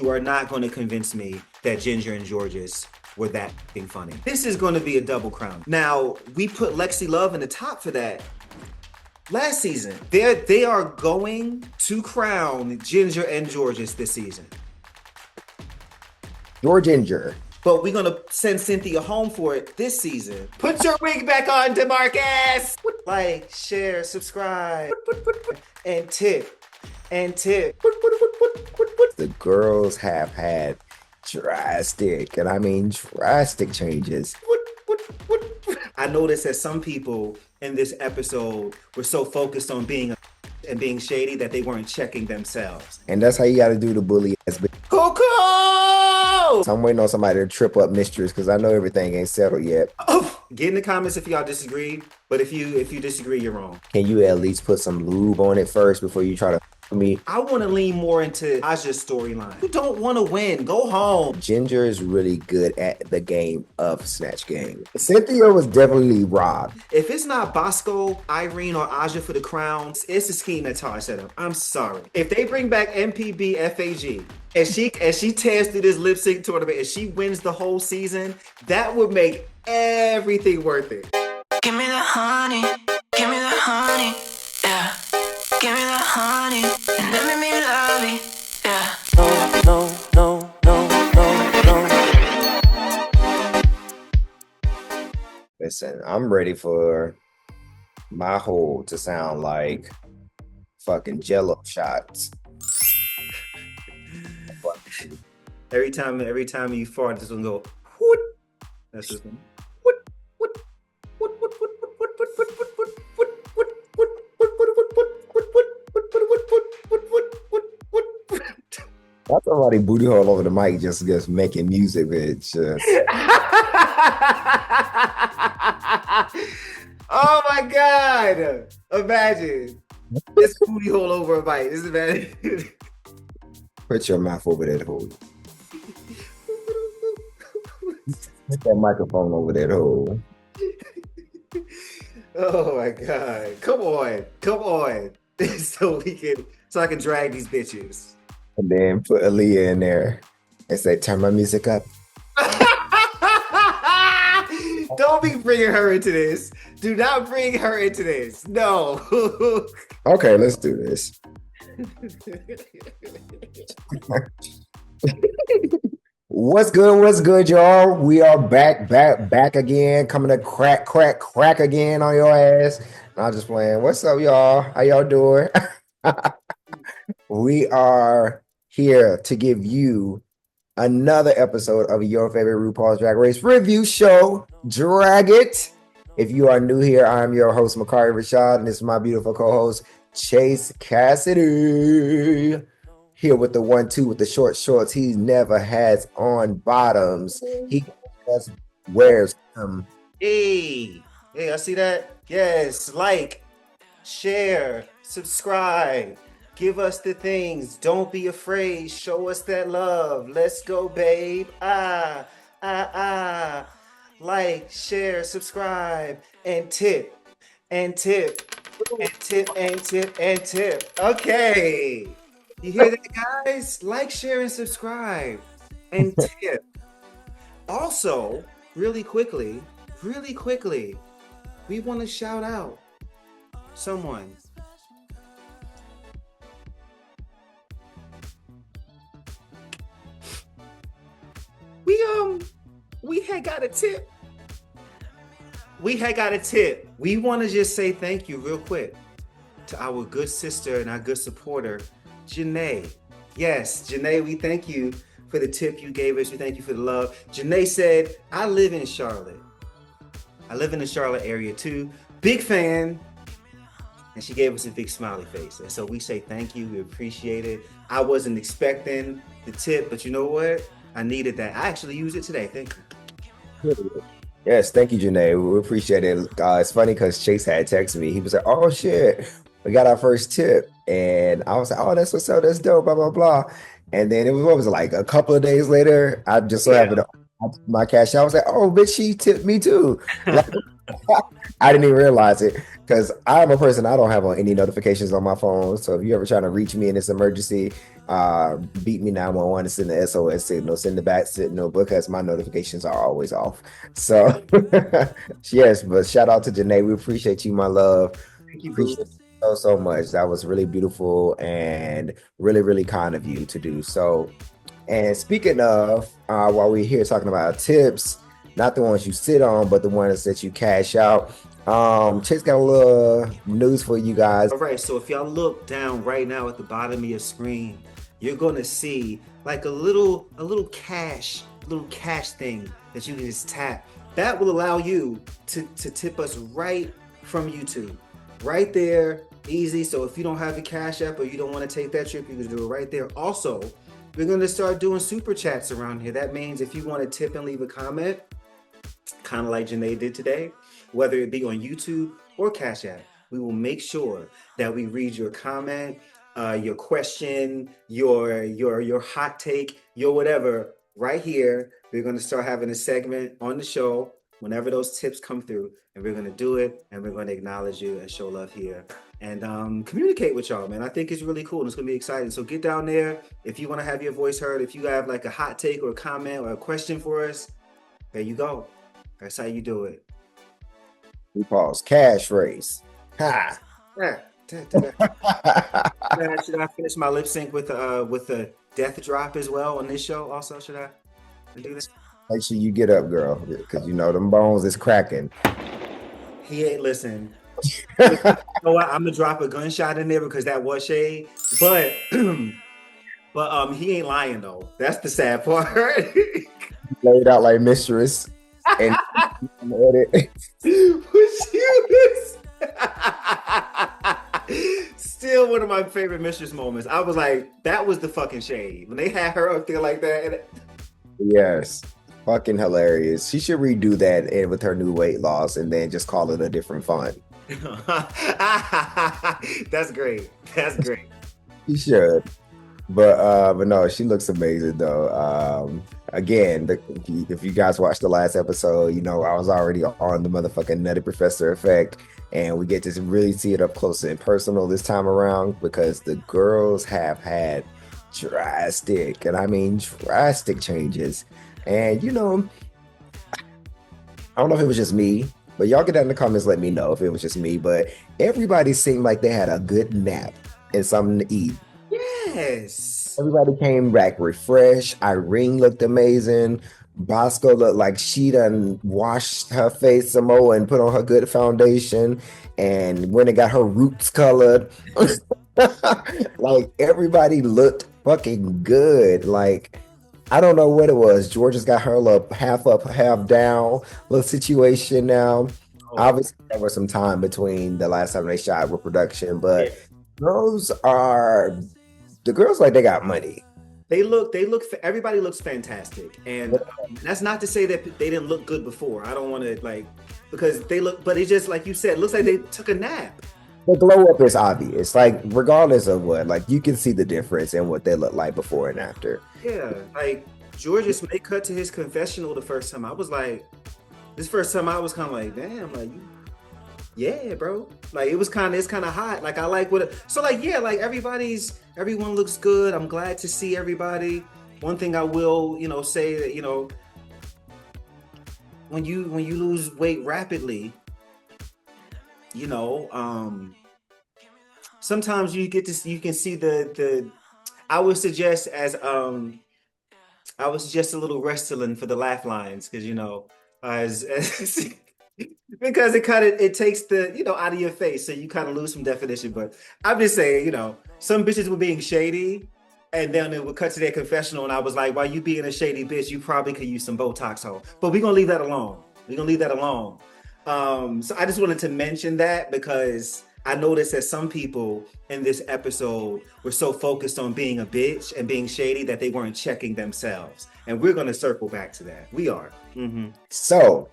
You are not going to convince me that Ginger and Georges were that f***ing funny. This is going to be a double crown. Now, we put Lexi Love in the top for that last season. They are going to crown Ginger and Georges this season. Your Ginger. But we're gonna send Cynthia home for it this season. Put your wig back on, DeMarcus! Like, share, subscribe, and tip. The girls have had drastic, and I mean drastic changes. I noticed that some people in this episode were so focused on being and being shady that they weren't checking themselves. And that's how you gotta do the bully ass bitch. Coco! So I'm waiting on somebody to trip up Mistress because I know everything ain't settled yet. Oh, get in the comments if y'all disagree. But if you disagree, you're wrong. Can you at least put some lube on it first before you try to me? I want to lean more into Aja's storyline. You don't want to win. Go home. Ginger is really good at the game of Snatch Game. Cynthia was definitely robbed. If it's not Bosco, Irene, or Aja for the crown, it's a scheme that Taj set up. I'm sorry. If they bring back MPB FAG and she tears through this lip sync tournament and she wins the whole season, that would make everything worth it. Give me the honey, yeah. Give me the honey, and let me love it, yeah. No. Listen, I'm ready for my hole to sound like fucking Jello shots. Every time you fart, this one go. Whoop. That's just one. That's somebody booty hole over the mic just making music. It's just... Oh my God! Imagine this booty hole over a mic. This is bad. Put your mouth over that hole. Put that microphone over that hole. Oh my God! Come on! so I can drag these bitches. And then put Aaliyah in there and say, turn my music up. Don't be bringing her into this. Do not bring her into this. No. Okay, let's do this. What's good, y'all? We are back again, coming to crack again on your ass. I'm just playing. What's up, y'all? How y'all doing? We are here to give you another episode of your favorite RuPaul's Drag Race review show, Drag It. If you are new here, I'm your host, Mukari Rashad, and this is my beautiful co-host, Chase Cassidy. Here with the 1-2 with the short shorts he never has on bottoms. He just wears them. Hey, I see that? Yes, like, share, subscribe. Give us the things. Don't be afraid. Show us that love. Let's go, babe. Like, share, subscribe, and tip. Okay. You hear that, guys? Like, share, and subscribe. And tip. Also, really quickly, we want to shout out someone. We had got a tip. We want to just say thank you real quick to our good sister and our good supporter, Janae. Yes, Janae, we thank you for the tip you gave us. We thank you for the love. Janae said, I live in Charlotte. I live in the Charlotte area too. Big fan. And she gave us a big smiley face. And so we say thank you. We appreciate it. I wasn't expecting the tip, but you know what? I needed that. I actually used it today. Thank you. Yes, thank you, Janae. We appreciate it. It's funny because Chase had texted me. He was like, oh, shit, we got our first tip. And I was like, oh, that's what's up. That's dope, blah, blah, blah. And then it was, what was it, like a couple of days later, I just so happened to my cash. I was like, oh, bitch, she tipped me too. Like, I didn't even realize it. because I'm a person, I don't have on any notifications on my phone. So if you're ever trying to reach me in this emergency, beat me 911 and send the SOS signal, send the bat signal, because my notifications are always off. So yes, but shout out to Janae. We appreciate you, my love. Thank you, boo. Appreciate you so much. That was really beautiful and really, really kind of you to do. So, and speaking of, while we're here talking about tips, not the ones you sit on, but the ones that you cash out. Chick's got a little news for you guys. All right, so if y'all look down right now at the bottom of your screen, you're gonna see like a little cash thing that you can just tap. That will allow you to tip us right from YouTube. Right there, easy. So if you don't have the Cash App or you don't want to take that trip, you can do it right there. Also, we're gonna start doing super chats around here. That means if you want to tip and leave a comment, kind of like Janae did today, whether it be on YouTube or Cash App, we will make sure that we read your comment, your question, your hot take, your whatever, right here. We're going to start having a segment on the show whenever those tips come through, and we're going to do it, and we're going to acknowledge you and show love here and communicate with y'all, man. I think it's really cool and it's going to be exciting. So get down there. If you want to have your voice heard, if you have like a hot take or a comment or a question for us, there you go. That's how you do it. We pause. Cash race. Ha. Yeah. Should I finish my lip sync with a death drop as well on this show? Also, should I do this? Make sure you get up, girl, because you know them bones is cracking. He ain't listen. You know what? I'm gonna drop a gunshot in there because that was shade, but he ain't lying though. That's the sad part. Laid out like Mistress. And still one of my favorite Mistress moments. I was like, that was the fucking shade when they had her up there like that. Yes, fucking hilarious. She should redo that and with her new weight loss and then just call it a different font. That's great. That's great. She should. But no, she looks amazing though. Again, if you guys watched the last episode, you know I was already on the motherfucking Nutty Professor effect, and we get to really see it up close and personal this time around because the girls have had drastic, and I mean drastic changes. And you know, I don't know if it was just me, but y'all get down in the comments, let me know if it was just me. But everybody seemed like they had a good nap and something to eat. Yes. Everybody came back refreshed. Irene looked amazing. Bosco looked like she done washed her face some more and put on her good foundation and went and got her roots colored. Like everybody looked fucking good. Like I don't know what it was. Georgia's got her little half up, half down little situation now. Oh. Obviously, there was some time between the last time they shot with production, but Yeah. the girls like they got money. They look, everybody looks fantastic. And that's not to say that they didn't look good before. I don't want to like, because they look, but it's just like you said, it looks like they took a nap. The glow up is obvious. Like, regardless of what, like you can see the difference in what they look like before and after. Yeah. Like George's make cut to his confessional the first time. I was like, this first time I was kind of like, damn, like you, yeah, bro. Like it's kind of hot. Like I like what so like yeah, like everyone looks good. I'm glad to see everybody. One thing I will, say that, when you lose weight rapidly, sometimes you can see the I would suggest a little wrestling for the laugh lines because as because it takes the out of your face, so you kind of lose some definition. But I'm just saying, some bitches were being shady, and then it would cut to their confessional, and I was like, "While you being a shady bitch, you probably could use some Botox, ho." But we're gonna leave that alone. So I just wanted to mention that because I noticed that some people in this episode were so focused on being a bitch and being shady that they weren't checking themselves, and we're gonna circle back to that. We are. So.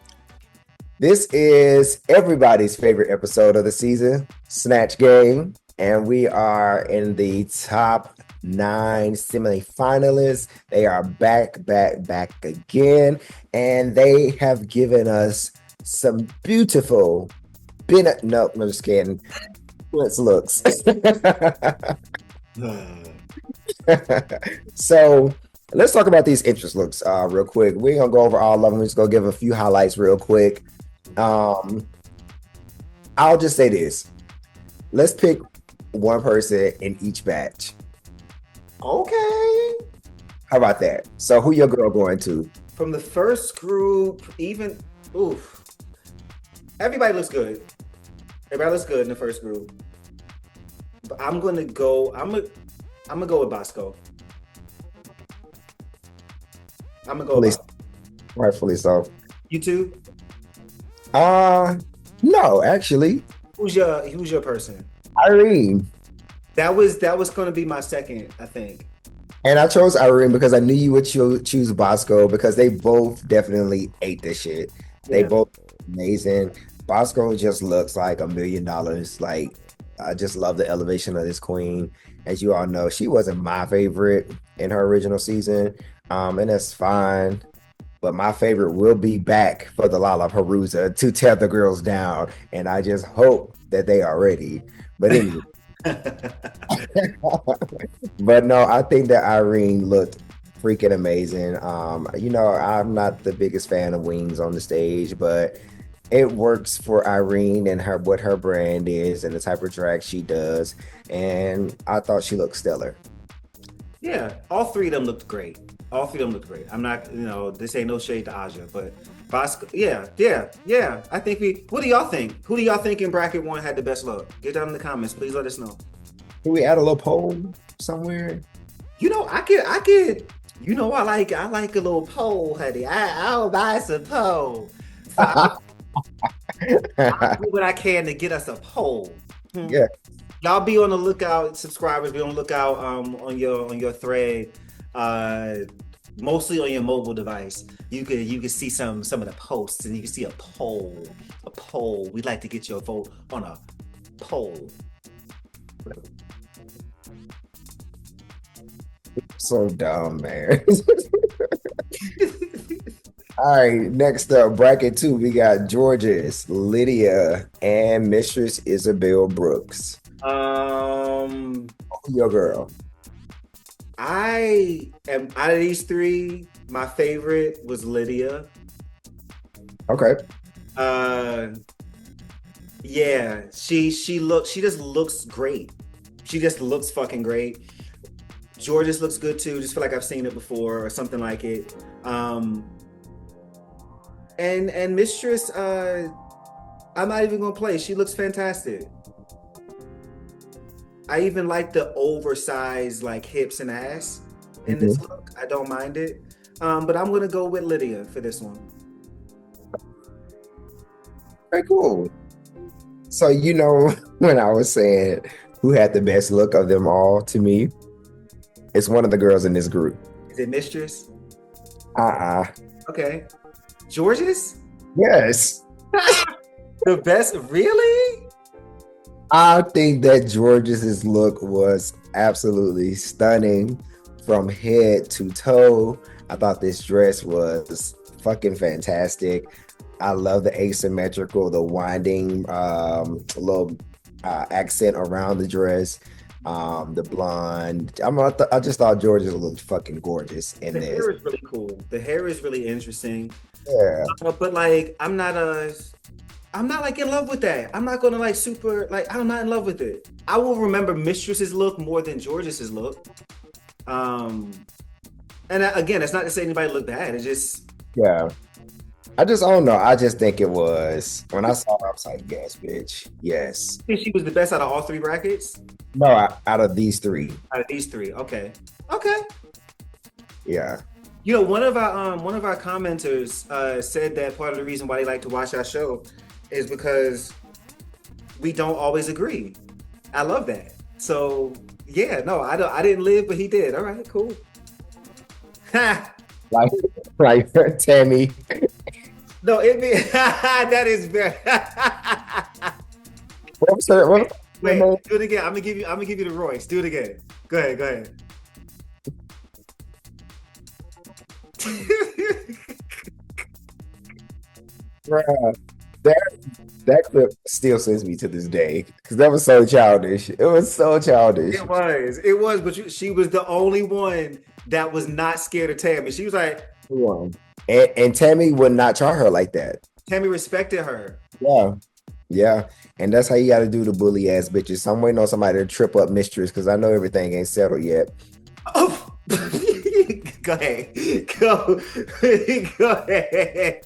This is everybody's favorite episode of the season, Snatch Game, and we are in the top 9 semi-finalists. They are back again, and they have given us some beautiful No, I'm just kidding. Let's looks. So let's talk about these interest looks real quick. We're gonna go over all of them. We're just gonna give a few highlights real quick. I'll just say this. Let's pick one person in each batch. Okay. How about that? So who your girl going to? From the first group, even everybody looks good. Everybody looks good in the first group. But I'm gonna go with Bosco. I'm gonna go with Bosco. Rightfully so. You too? No, actually. Who's your person? Irene. That was gonna be my second, I think. And I chose Irene because I knew you would choose Bosco because they both definitely ate this shit. They both amazing. Bosco just looks like $1 million. Like, I just love the elevation of this queen. As you all know, she wasn't my favorite in her original season, and that's fine. But my favorite will be back for the Lollapalooza to tear the girls down, and I just hope that they are ready. But anyway. But no, I think that Irene looked freaking amazing. I'm not the biggest fan of wings on the stage, but it works for Irene and what her brand is and the type of drag she does. And I thought she looked stellar. Yeah, all three of them looked great. I'm not, this ain't no shade to Aja, but Bosco, yeah. I think what do y'all think? Who do y'all think in bracket 1 had the best look? Get down in the comments, please let us know. Can we add a little poll somewhere? I could, I like a little poll, honey. I'll buy some poll. So I'll do what I can to get us a poll. Yeah. Y'all be on the lookout, subscribers, be on the lookout on your thread. Mostly on your mobile device, you can see some of the posts, and you can see a poll. We'd like to get your vote on a poll. So dumb, man. All right, next up, bracket 2, we got Georges, Lydia, and Mistress Isabel Brooks. Your girl. I am out of these three. My favorite was Lydia. Okay. Yeah, she just looks great. She just looks fucking great. Georges looks good too. Just feel like I've seen it before or something like it. And Mistress, I'm not even gonna play. She looks fantastic. I even like the oversized like hips and ass in this look. I don't mind it. But I'm gonna go with Lydia for this one. Very cool. So when I was saying who had the best look of them all, to me, it's one of the girls in this group. Is it Mistress? Okay. Georges? Yes. The best? Really? I think that Georges' look was absolutely stunning from head to toe. I thought this dress was fucking fantastic. I love the asymmetrical, the winding little accent around the dress, the blonde. I just thought Georges looked fucking gorgeous in this. The hair is really cool. The hair is really interesting. Yeah. But like, I'm not like in love with that. I'm not gonna like super like. I'm not in love with it. I will remember Mistress's look more than Georges' look. And again, it's not to say anybody looked bad. It's just I don't know. I just think it was when I saw her, I was like, yes, bitch, yes. I think she was the best out of all three brackets. No, out of these three. Okay. Yeah. One of our commenters said that part of the reason why they like to watch our show is because we don't always agree. I love that. So yeah, no, I didn't live, but he did. All right, cool. like Tammy. No, that is very. Wait, do it again. I'm gonna give you the Royce. Do it again. Go ahead. Bruh, That clip still sends me to this day because that was so childish. It was so childish. It was, but she was the only one that was not scared of Tammy. She was like, And Tammy would not try her like that. Tammy respected her. Yeah. Yeah. And that's how you got to do the bully ass bitches. I'm waiting on somebody to trip up Mistress because I know everything ain't settled yet. Oh, go ahead. Go ahead.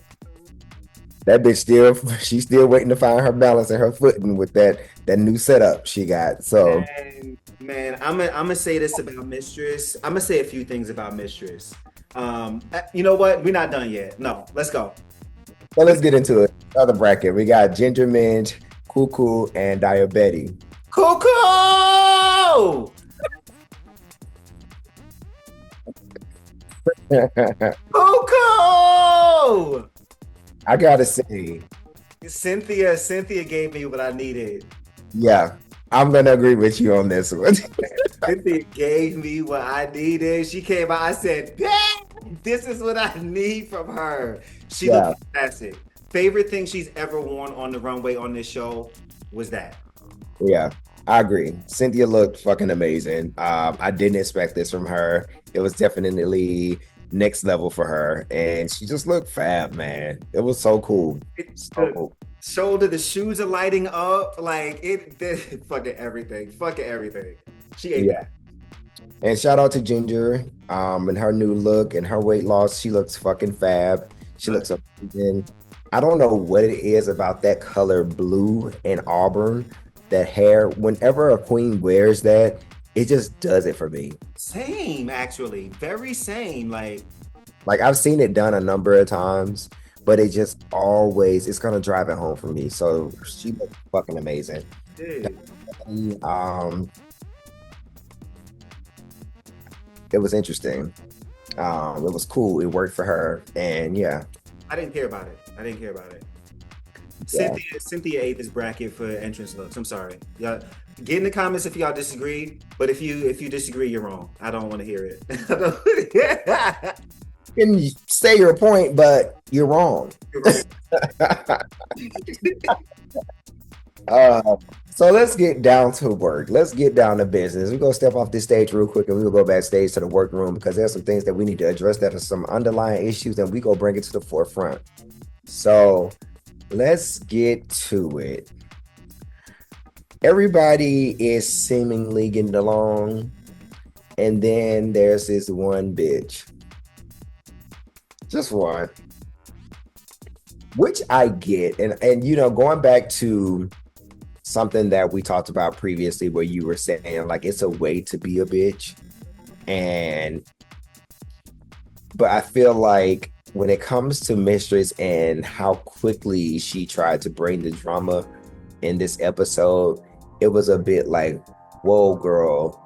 That bitch she's still waiting to find her balance and her footing with that new setup she got. So man, I'm gonna say this about Mistress. I'm gonna say a few things about Mistress. You know what? We're not done yet. No, let's go. So let's get into it. Another bracket. We got Ginger Minge, Cuckoo, and Diabetes. Cuckoo! Cuckoo! I gotta say, Cynthia gave me what I needed. Yeah, I'm gonna agree with you on this one. Cynthia gave me what I needed. She came out. I said, "This is what I need from her." She looked fantastic. Favorite thing she's ever worn on the runway on this show was that. Yeah, I agree. Cynthia looked fucking amazing. I didn't expect this from her. It was definitely next level for her, and she just looked fab, man. It was so cool. Cool. Shoulder, the shoes are lighting up, like it fucking everything. She ate that. And shout out to Ginger, and her new look and her weight loss. She looks fucking fab. She looks amazing. I don't know what it is about that color blue and auburn, that hair. Whenever a queen wears that, it just does it for me. Same, actually. Very same. Like I've seen it done a number of times, but it just always, it's gonna drive it home for me. So she looks fucking amazing. Dude. It was interesting. It was cool. It worked for her. And yeah. I didn't care about it. Yeah. Cynthia ate this bracket for entrance looks. I'm sorry. Y'all get in the comments if y'all disagree. But if you disagree, you're wrong. I don't want to hear it. You can say your point, but you're wrong. So let's get down to work. Let's get down to business. We're going to step off this stage real quick and we'll go backstage to the workroom because there's some things that we need to address that are some underlying issues and we go bring it to the forefront. So let's get to it. Everybody is seemingly getting along. And then there's this one bitch. Just one. Which I get. And you know, going back to something that we talked about previously where you were saying like it's a way to be a bitch. But I feel like when it comes to Mistress and how quickly she tried to bring the drama in this episode, it was a bit like, whoa, girl,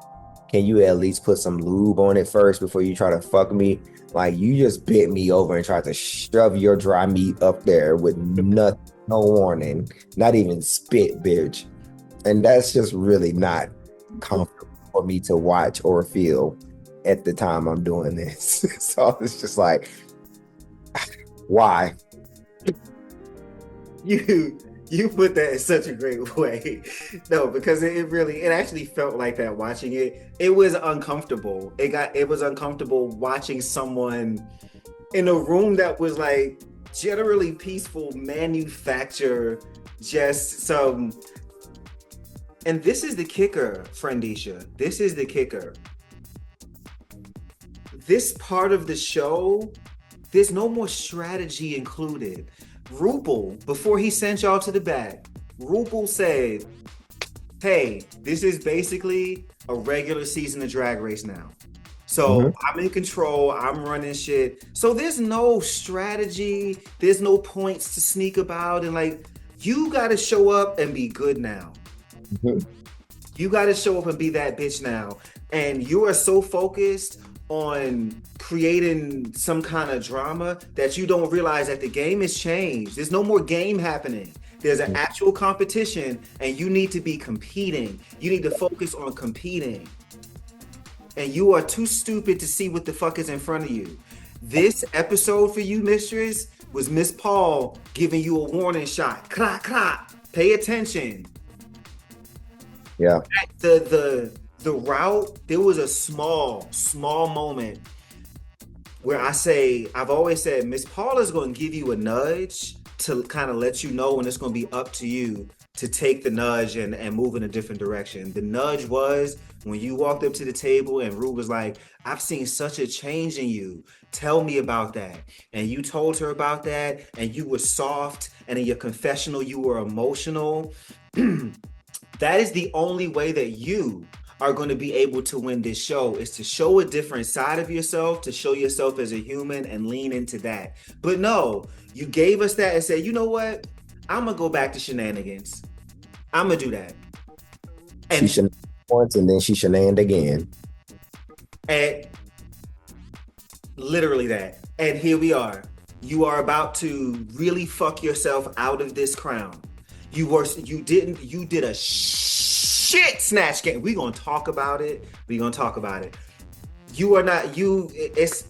can you at least put some lube on it first before you try to fuck me? Like, you just bit me over and tried to shove your dry meat up there with nothing, no warning, not even spit, bitch. And that's just really not comfortable for me to watch or feel at the time I'm doing this. So it's just like, why? You put that in such a great way. No, because it actually felt like that watching it. It was uncomfortable. It was uncomfortable watching someone in a room that was like generally peaceful manufacture just some. And this is the kicker, Friendisha. This is the kicker. This part of the show, there's no more strategy included. RuPaul, before he sent y'all to the back, RuPaul said, hey, this is basically a regular season of Drag Race now. So I'm in control, I'm running shit. So there's no strategy, there's no points to sneak about. And like, you gotta show up and be good now. You gotta show up and be that bitch now. And you are so focused on creating some kind of drama that you don't realize that the game has changed. There's no more game happening. There's an actual competition and you need to be competing. You need to focus on competing. And you are too stupid to see what the fuck is in front of you. This episode for you, Mistress, was Miss Paul giving you a warning shot. Clap, clap. Pay attention. Yeah. The route, there was a small moment where I've always said Miss Paul is going to give you a nudge to kind of let you know when it's going to be up to you to take the nudge and move in a different direction. The nudge was when you walked up to the table and Rue was like, I've seen such a change in you. Tell me about that. And you told her about that, and you were soft, and in your confessional, you were emotional. That is the only way that you are going to be able to win this show, is to show a different side of yourself, to show yourself as a human and lean into that. But no, you gave us that and said, you know what? I'm going to go back to shenanigans. I'm going to do that. And she shenaned once and then she shenaned again. And literally that. And here we are. You are about to really fuck yourself out of this crown. You did a shit Snatch Game. We're going to talk about it. You are not, it's,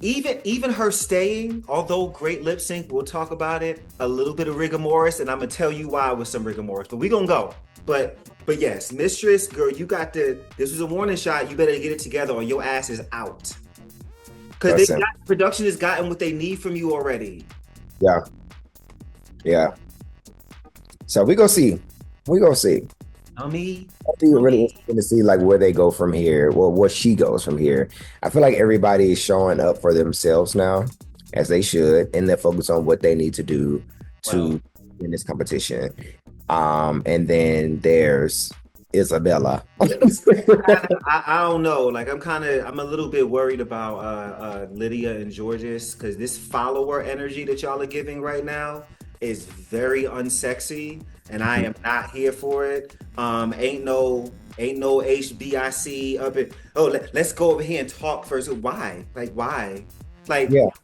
even her staying, although great lip sync, we'll talk about it, a little bit of rigor mortis, and I'm going to tell you why with some rigor mortis, but we're going to go. But yes, Mistress, girl, this was a warning shot. You better get it together or your ass is out. Because production has gotten what they need from you already. Yeah. So we go see. I mean, I think it's really interesting to see like where they go from here. Well, where she goes from here. I feel like everybody is showing up for themselves now, as they should, and they're focused on what they need to do to win this competition. And then there's Isabella. I don't know. Like I'm a little bit worried about Lydia and Georges, because this follower energy that y'all are giving right now is very unsexy, and I am not here for it. Ain't no HBIC up it. Let's go over here and talk first. Why?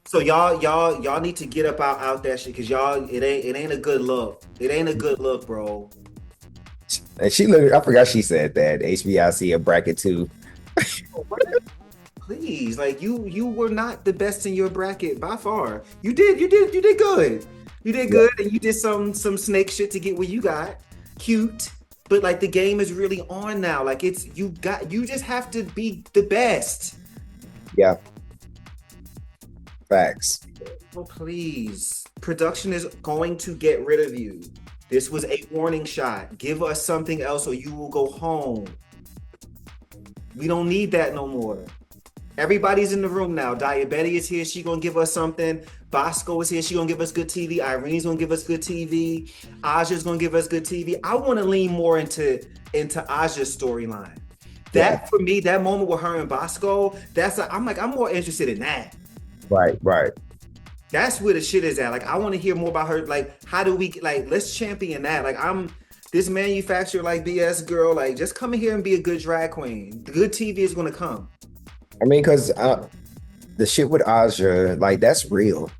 So y'all need to get up out that shit, because y'all it ain't a good look. It ain't a good look, bro. And she looked, I forgot she said that HBIC a bracket too. Please, like you were not the best in your bracket by far. You did good. You did good, and you did some snake shit to get where you got. Cute. But like the game is really on now. Like you just have to be the best. Yeah. Facts. Oh, please. Production is going to get rid of you. This was a warning shot. Give us something else or you will go home. We don't need that no more. Everybody's in the room now. Diabetes is here. She gonna give us something. Bosco is here. She gonna give us good TV. Irene's gonna give us good TV. Aja's gonna give us good TV. I want to lean more into Aja's storyline. For me, that moment with her and Bosco, I'm more interested in that. Right. That's where the shit is at. Like, I want to hear more about her. Like, how do we, like, let's champion that. Like, I'm this manufacturer, like, BS girl. Like, just come in here and be a good drag queen. The good TV is going to come. I mean, because the shit with Aja, like, that's real.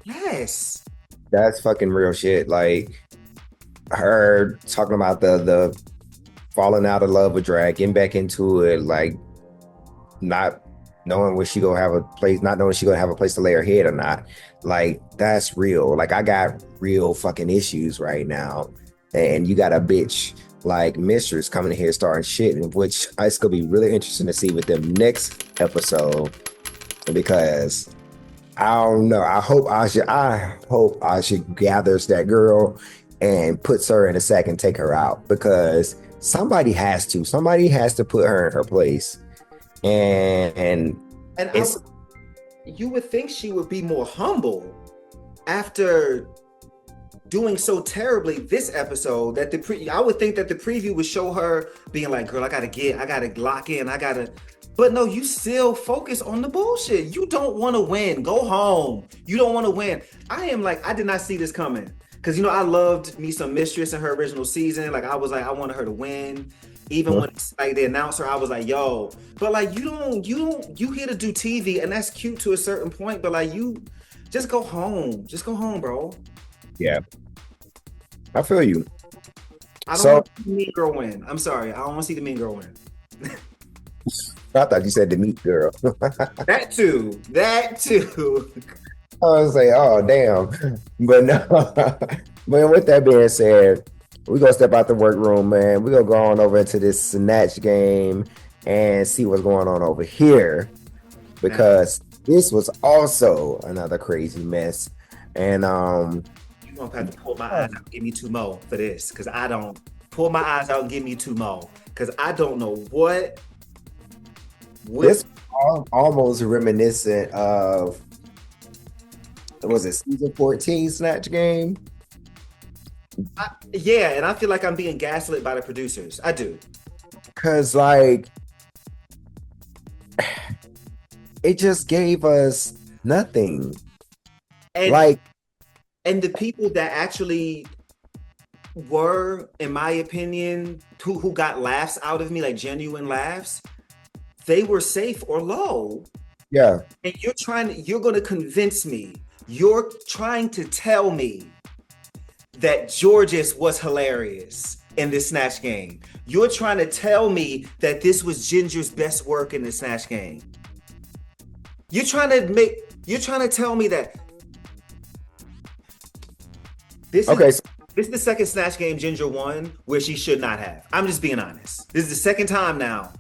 Yes. That's fucking real shit. Like, her talking about the falling out of love with drag, getting back into it, like, not knowing where she gonna have a place, not knowing she gonna have a place to lay her head or not. Like, that's real. Like, I got real fucking issues right now, and you got a bitch like Mistress coming in here starting shit, in which it's gonna be really interesting to see with them next episode, because I don't know. I hope Aja gathers that girl and puts her in a sack and take her out, because somebody has to put her in her place. And you would think she would be more humble after doing so terribly this episode. That I would think that the preview would show her being like, girl, I gotta lock in, but no, you still focus on the bullshit. You don't want to win. Go home. You don't want to win. I did not see this coming, because I loved me some Mistress in her original season. Like, I was like, I wanted her to win. Even when like they announced her, I was like, yo, but like you here to do TV, and that's cute to a certain point, but like you just go home. Just go home, bro. Yeah. I feel you. I don't want to see the mean girl win. I'm sorry. I don't want to see the mean girl win. I thought you said the meat girl. That too. That too. I was like, oh damn. But no. But with that being said, we're gonna step out the workroom, man. We're gonna go on over into this snatch game and see what's going on over here. Because this was also another crazy mess. And You're gonna have to pull my eyes out and give me two more for this. Cause I don't pull my eyes out and give me two more. Cause I don't know what this almost reminiscent of, was it season 14 Snatch Game? Yeah, and I feel like I'm being gaslit by the producers. I do. Cause like it just gave us nothing. And Like, and the people that actually were, in my opinion, who got laughs out of me, like genuine laughs, they were safe or low. yeah. And you're gonna convince me, you're trying to tell me that Georges was hilarious in this Snatch Game. You're trying to tell me that this was Ginger's best work in the Snatch Game. You're trying to tell me that this is the second Snatch Game Ginger won where she should not have. I'm just being honest. This is the second time now.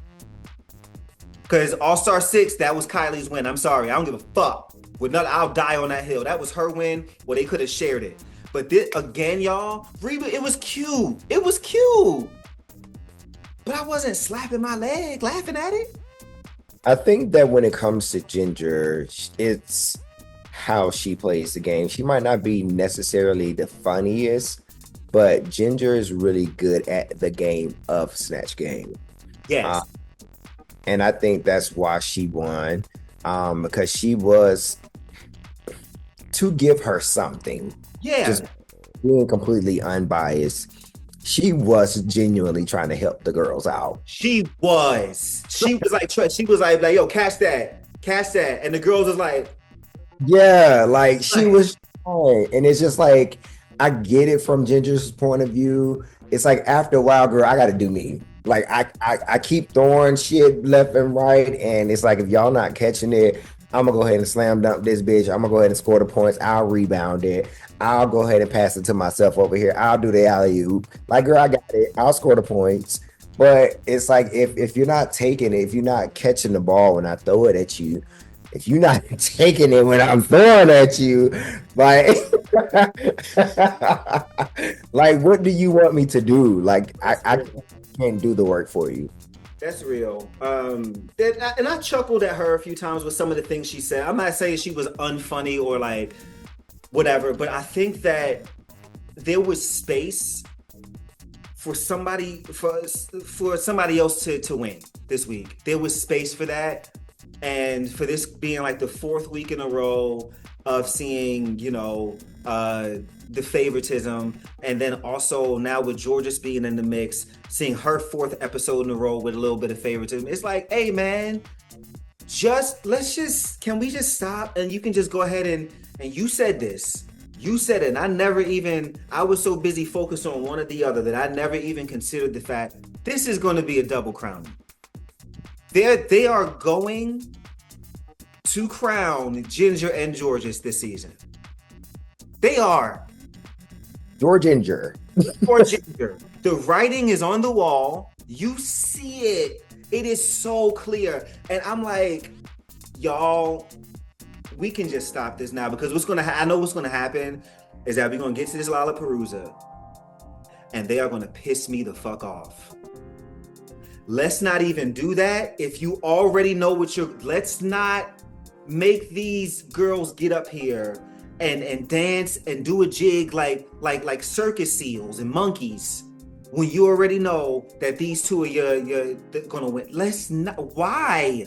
Because All-Star 6, that was Kylie's win. I'm sorry. I don't give a fuck. I'll die on that hill. That was her win. Well, they could have shared it. But this, again, y'all, Reba, it was cute. It was cute. But I wasn't slapping my leg, laughing at it. I think that when it comes to Ginger, it's how she plays the game. She might not be necessarily the funniest, but Ginger is really good at the game of Snatch Game. Yes. And I think that's why she won, because she was, to give her something. Yeah. Just being completely unbiased, she was genuinely trying to help the girls out. She was like, yo, catch that. And the girls was like, yeah, like she was trying. And it's just like, I get it from Ginger's point of view. It's like, after a while, girl, I got to do me. Like, I keep throwing shit left and right. And it's like, if y'all not catching it, I'm going to go ahead and slam dunk this bitch. I'm going to go ahead and score the points. I'll rebound it. I'll go ahead and pass it to myself over here. I'll do the alley-oop. Like, girl, I got it. I'll score the points. But it's like, if you're not taking it, if you're not catching the ball when I throw it at you, if you're not taking it when I'm throwing at you, like, like, what do you want me to do? Like, I can't do the work for you. that's real. And I chuckled at her a few times with some of the things she said. I'm not saying she was unfunny or like whatever, but I think that there was space for somebody else to win this week. There was space for that. And for this being like the fourth week in a row of seeing, the favoritism, and then also now with Georges being in the mix, seeing her fourth episode in a row with a little bit of favoritism, it's like, hey man, can we just stop? And you can just go ahead and you said this. You said it, and I was so busy focused on one or the other that I never even considered the fact this is going to be a double crowning. They are going to crown Ginger and Georges this season. They are. Ginger. For Ginger. The writing is on the wall. You see it. It is so clear. And I'm like, y'all, we can just stop this now, because I know what's gonna happen is that we're gonna get to this Lollapalooza and they are gonna piss me the fuck off. Let's not even do that. If you already know let's not make these girls get up here and dance and do a jig like circus seals and monkeys when you already know that these two are you're gonna win. Let's not. Why?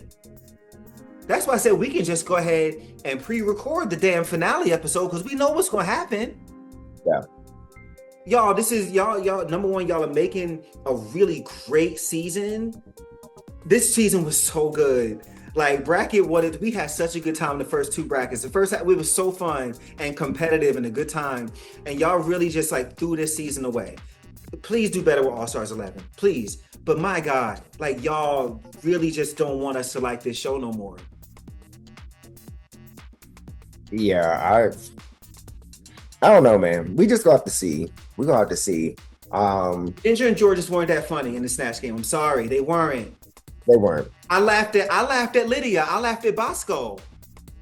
That's why I said we can just go ahead and pre-record the damn finale episode, because we know what's gonna happen. Yeah. Y'all, this is y'all number one, y'all are making a really great season. This season was so good. Like, we had such a good time in the first two brackets. The first half, it was so fun and competitive and a good time. And y'all really just like threw this season away. Please do better with All Stars 11. Please. But my God, like y'all really just don't want us to like this show no more. Yeah, I don't know, man. We just gonna have to see. We're gonna have to see. Ginger and George just weren't that funny in the Snatch Game. I'm sorry, they weren't. They weren't. I laughed at Lydia. I laughed at Bosco.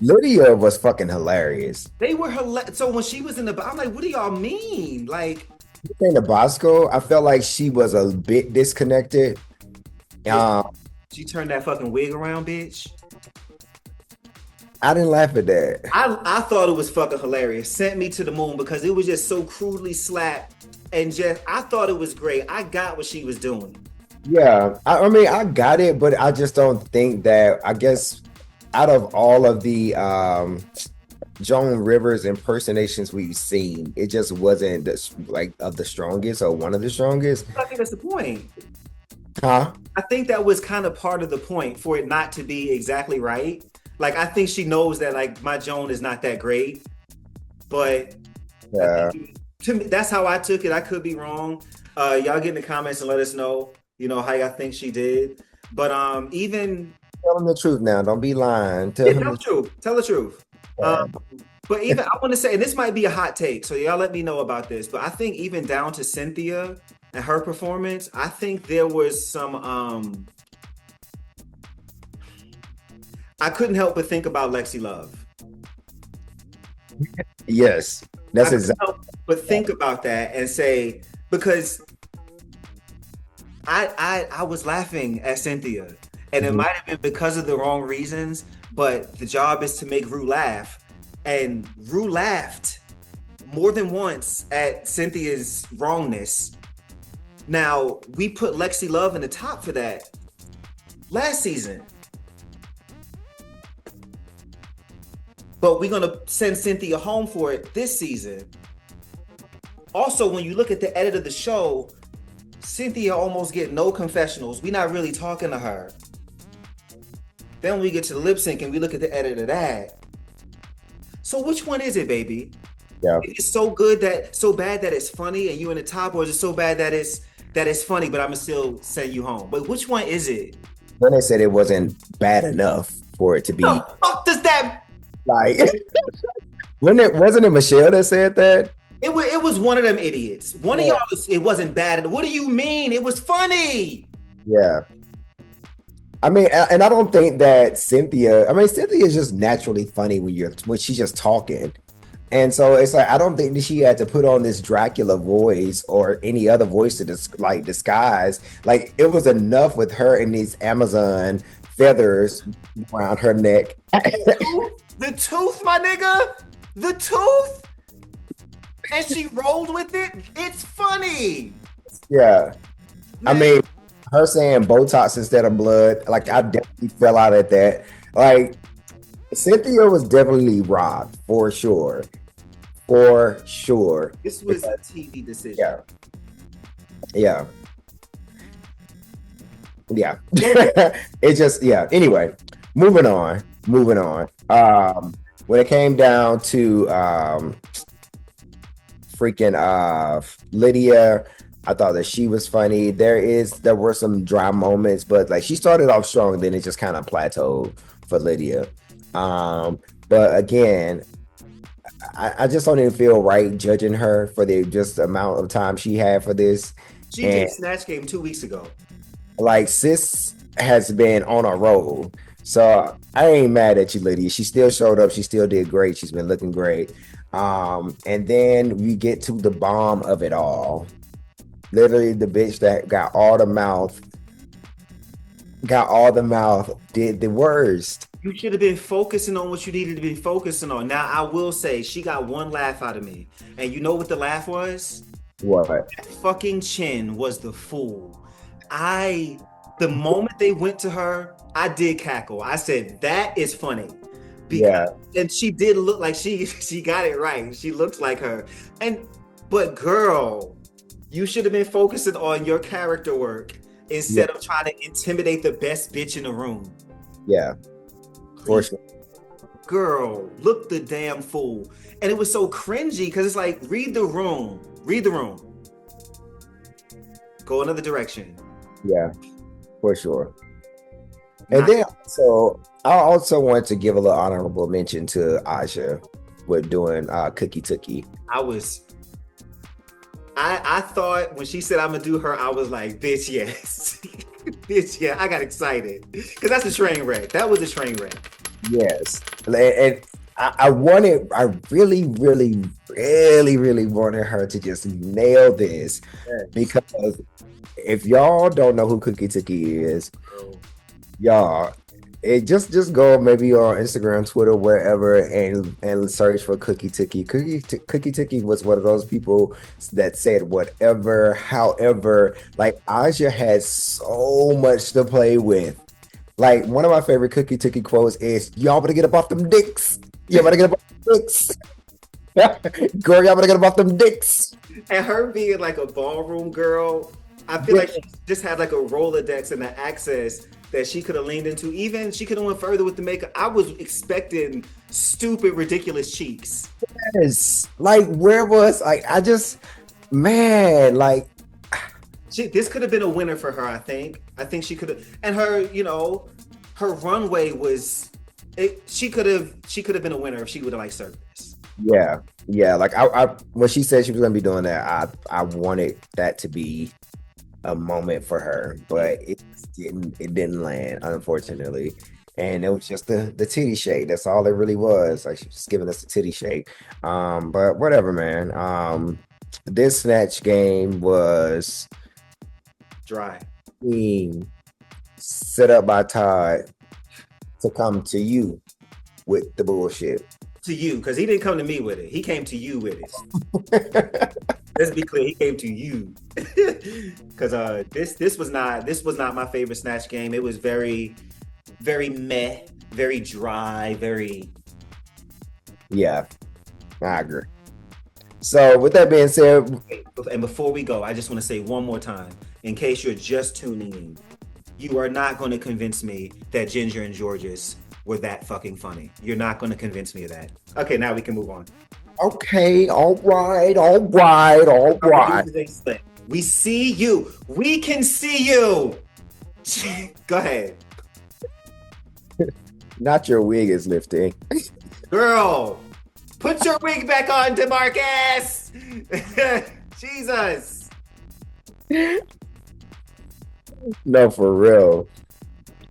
Lydia was fucking hilarious. They were hilarious. So when she was in the, I'm like, what do y'all mean? Like, In the Bosco, I felt like she was a bit disconnected. she turned that fucking wig around, bitch. I didn't laugh at that. I thought it was fucking hilarious. Sent me to the moon because it was just so crudely slapped. And just, I thought it was great. I got what she was doing. Yeah, I mean, I got it, but I just don't think that. I guess out of all of the Joan Rivers impersonations we've seen, it just wasn't like of the strongest or one of the strongest. I think that's the point. Huh? I think that was kind of part of the point for it not to be exactly right. Like, I think she knows that, like, my Joan is not that great. But Yeah. to me, that's how I took it. I could be wrong. Y'all get in the comments and let us know, how y'all think she did. But even Tell them the truth now. Don't be lying. Tell them tell the truth. Tell the truth. But even I want to say, and this might be a hot take, so y'all let me know about this. But I think even down to Cynthia and her performance, I think there was some. I couldn't help but think about Lexi Love. Yes, that's exactly. But think about that and say, because I was laughing at Cynthia, and it might have been because of the wrong reasons, but the job is to make Rue laugh, and Rue laughed more than once at Cynthia's wrongness. Now, we put Lexi Love in the top for that last season. But we're going to send Cynthia home for it this season. Also, when you look at the edit of the show, Cynthia almost get no confessionals. We're not really talking to her. Then when we get to the lip sync and we look at the edit of that. So which one is it, baby? Yeah. Is it so bad that it's funny and you in the top, or is it so bad that it's funny, but I'ma still send you home? But which one is it? When they said it wasn't bad enough for it to be The fuck does that? like, wasn't it Michelle that said that? It was one of them idiots. One of y'all, it wasn't bad. What do you mean? It was funny. Yeah. I mean, and I don't think that Cynthia is just naturally funny when she's just talking. And so it's like, I don't think that she had to put on this Dracula voice or any other voice to disguise. Like, it was enough with her and these Amazon feathers around her neck. The tooth, my nigga. The tooth. And she rolled with it. It's funny. Yeah. Man. I mean, her saying Botox instead of blood, like, I definitely fell out at that. Like, Cynthia was definitely robbed, for sure. For sure. This was a TV decision. Yeah. Yeah. Yeah. It just, yeah. Anyway, moving on. When it came down to freaking Lydia, I thought that she was funny. There were some dry moments, but like, she started off strong, then it just kind of plateaued for Lydia. But again, I just don't even feel right judging her for the just amount of time she had for this. She did Snatch Game 2 weeks ago. Like, sis has been on a roll. So I ain't mad at you, Lydia. She still showed up. She still did great. She's been looking great. And then we get to the bomb of it all. Literally the bitch that got all the mouth, did the worst. You should have been focusing on what you needed to be focusing on. Now, I will say, she got one laugh out of me. And you know what the laugh was? What? That fucking chin was the fool. The moment they went to her, I did cackle. I said, that is funny. Because, and she did look like she got it right. She looked like her. But girl, you should have been focusing on your character work instead of trying to intimidate the best bitch in the room. Yeah. For sure. Girl, look the damn fool. And it was so cringy because it's like, read the room. Go another direction. Yeah, for sure. And Not then I also want to give a little honorable mention to Aja with doing Cookie Tookie. I was I thought when she said I'm gonna do her, I was like, bitch, yes. Bitch, yeah. I got excited. Because that's a train wreck. That was a train wreck. Yes. And I wanted, I really, really, really, really wanted her to just nail this Yes. because if y'all don't know who Cookie Tookie is, Bro. y'all, it just go maybe on Instagram, Twitter, wherever, and search for Cookie Tookie. Cookie Tookie was one of those people that said whatever, however. Like Aja had so much to play with. Like one of my favorite Cookie Tookie quotes is, "Y'all better get up off them dicks. Y'all better get up off them dicks. Girl, y'all better get up off them dicks." And her being like a ballroom girl, I feel like she just had like a Rolodex and the access that she could have leaned into. Even she could have went further with the makeup. I was expecting stupid, ridiculous cheeks. Yes. Like where was like I just man, like This could have been a winner for her. I think she could have, and her, her runway was. She could have been a winner if she would have like served this. yeah, yeah. Like I when she said she was gonna be doing that, I wanted that to be a moment for her, but it didn't land, unfortunately. And it was just the titty shake. That's all it really was. Like she was just giving us the titty shake. But whatever, man. This snatch game was Dry. being set up by Todd to come to you with the bullshit. To you, because he didn't come to me with it. He came to you with it. Let's be clear. He came to you. Because this was not my favorite snatch game. It was very, very meh, very dry, very. Yeah, I agree. So with that being said, And before we go, I just want to say one more time, in case you're just tuning in, you are not going to convince me that Ginger and Georges were that fucking funny. You're not going to convince me of that. Okay, now we can move on. okay, all right, all right, all right. We see you. We can see you. Go ahead. Not your wig is lifting. Girl, put your wig back on, DeMarcus. Jesus. No, for real.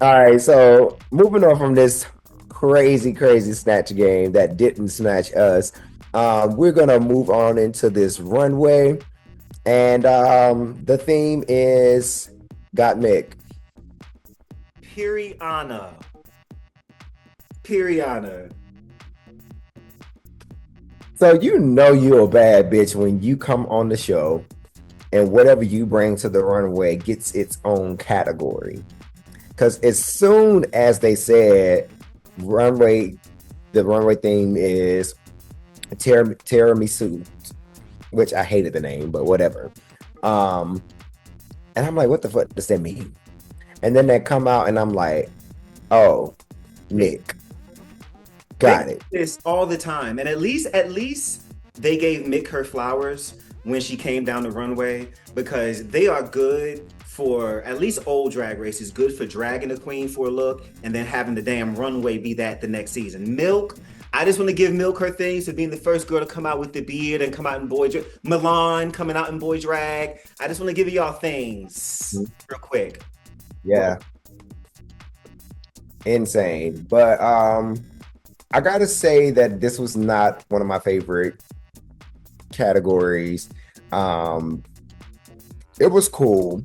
All right, so moving on from this crazy, crazy snatch game that didn't snatch us, we're gonna move on into this runway, and the theme is Got Mick. Piriana. Piriana. So you know you're a bad bitch when you come on the show and whatever you bring to the runway gets its own category. Because as soon as they said the runway theme is tiramisu, which I hated the name, but whatever. And I'm like, what the fuck does that mean? And then they come out and I'm like, oh, Nick. Got it. This all the time. And at least they gave Mick her flowers when she came down the runway, because they are good for, at least old Drag Race is good for dragging the queen for a look and then having the damn runway be that the next season. Milk, I just want to give Milk her things for being the first girl to come out with the beard and come out in boy drag. Milan coming out in boy drag. I just want to give y'all things real quick. Yeah. Insane. But I gotta say that this was not one of my favorite categories. It was cool,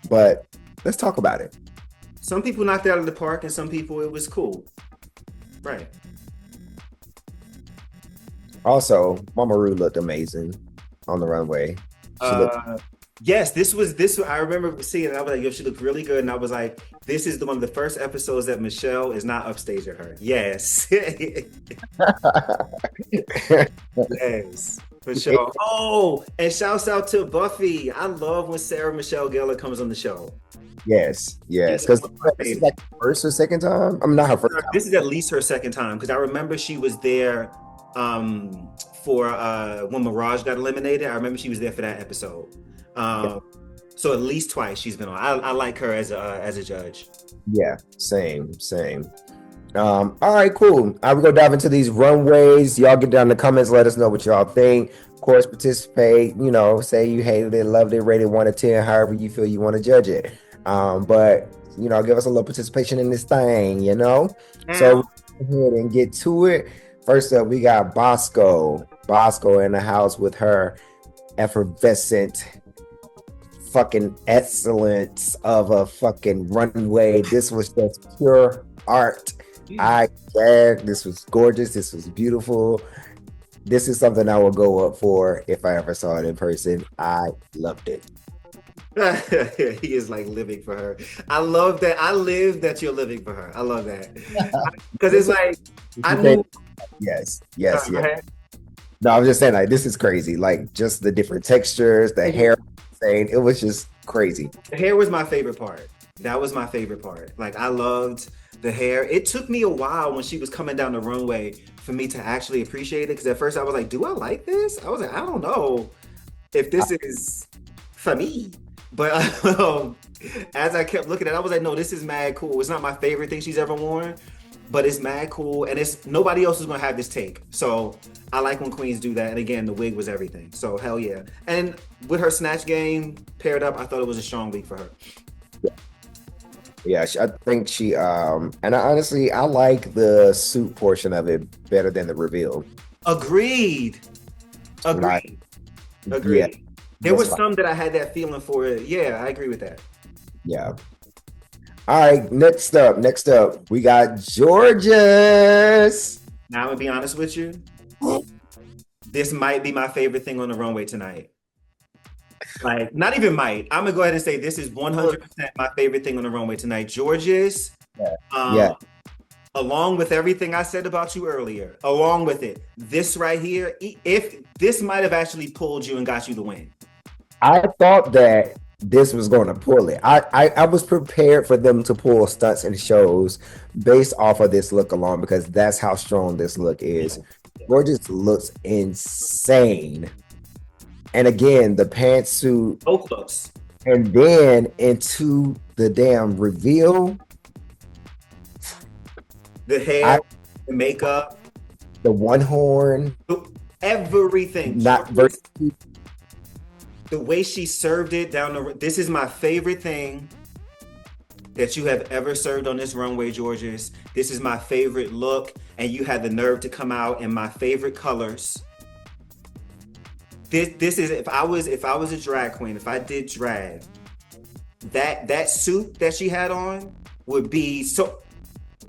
but let's talk about it. Some people knocked it out of the park and some people it was cool. Right. Also, Mama Ru looked amazing on the runway. Yes, this. I remember seeing it. I was like, "Yo, she looked really good," and I was like, "This is one of the first episodes that Michelle is not upstaging her." Yes, yes, for sure. Oh, and shouts out to Buffy. I love when Sarah Michelle Gellar comes on the show. Yes, because this is like her first or second time. I'm not her first time. This is at least her second time, because I remember she was there for when Mirage got eliminated. I remember she was there for that episode. So at least twice she's been on. I like her as a judge. Yeah, same. All right, cool. All right, we're gonna dive into these runways. Y'all get down in the comments, let us know what y'all think. Of course, participate, say you hated it, loved it, rated 1 to 10, however you feel you want to judge it. But give us a little participation in this thing. So go ahead and get to it. First up, we got Bosco in the house with her effervescent fucking excellence of a fucking runway. This was just pure art. This was gorgeous. This was beautiful. This is something I will go up for if I ever saw it in person. I loved it. He is like living for her. I love that. I live that you're living for her. I love that. Because it's like, I knew. Yes. No, I'm just saying, like, this is crazy. Like, just the different textures, the hair, it was just crazy. The hair was my favorite part. That was my favorite part. Like, I loved the hair. It took me a while when she was coming down the runway for me to actually appreciate it. Because at first I was like, do I like this? I was like, I don't know if this is for me. But as I kept looking at it, I was like, no, this is mad cool. It's not my favorite thing she's ever worn, but it's mad cool. And it's nobody else is going to have this take. So I like when queens do that. And again, the wig was everything. So hell yeah. And with her Snatch Game paired up, I thought it was a strong week for her. Yeah, I think she, and I like the suit portion of it better than the reveal. Agreed. Yeah. There was some that I had that feeling for it. Yeah, I agree with that. Yeah. All right, next up, we got Georges. Now I'm gonna be honest with you. This might be my favorite thing on the runway tonight. Like, not even might. I'm gonna go ahead and say this is 100% my favorite thing on the runway tonight. Georges. Along with everything I said about you earlier, along with it, this right here, if this might have actually pulled you and got you the win. I thought that this was going to pull it. I was prepared for them to pull stunts and shows based off of this look alone, because that's how strong this look is. Georges looks insane. And again, the pantsuit. Both looks. And then into the damn reveal. The hair, the makeup, the one horn, everything. Not the way she served it down the. This is my favorite thing that you have ever served on this runway, Georges. This is my favorite look, and you had the nerve to come out in my favorite colors. This is if I was a drag queen, if I did drag, that suit that she had on would be so.